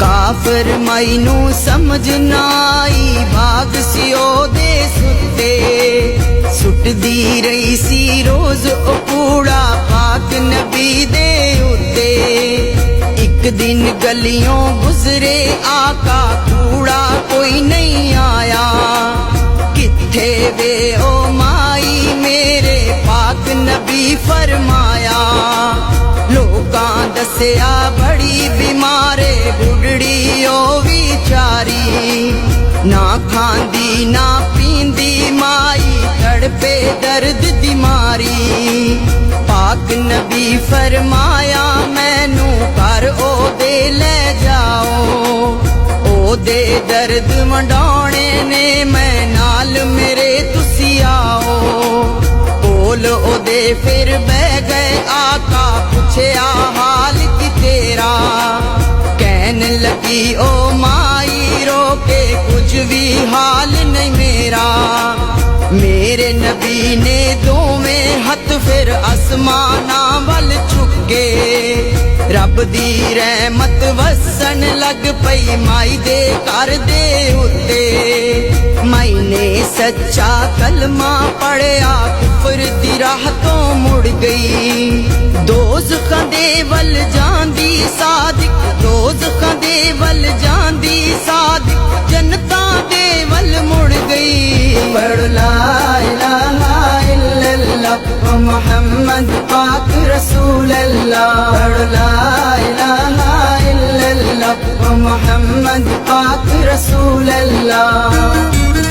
काफिर मैनू समझ ना आई भाग सियो दे सुते सुटदी रही सी रोज ओ कूड़ा पाक नबी दे उत्ते। एक दिन गलियों गुजरे आका कूड़ा कोई नहीं आया किथे वे ओ माई मेरे पाक नबी फरमाया। लोकां दसिया बड़ी बीमारे बुढ़ड़ी ओ विचारी ना खांदी ना पींदी माई तड़पे दर्द दी मारी। पाक नबी फरमाया मैनू घर ओ दे ले जाओ ओ दे दर्द वंडाने ने मैं नाल मेरे तुसी आओ। बोल ओ दे फिर बह गए आका पूछया हाल की तेरा कहन लगी ओ माई रो के कुछ भी हाल नहीं मेरा। मेरे नबी ने दोवें हथ फिर आसमाना वल चुके रब दी रहमत वसन लग पई माई दे घर दे उत्ते। माई ने सच्चा कलमा पढ़िया कुफर दी राह तो मुड़ गई दोज़खां दे वल जांदी सादिक दोज़खां दे वल जांदी सादिक जन्नतां दे वल मुड़ गई। पढ़ ला इलाहा इल्लल्लाह मुहम्मद पाक रसूल अल्लाह। पढ़ ला इलाहा इल्लल्लाह मुहम्मद पाक रसूल अल्लाह।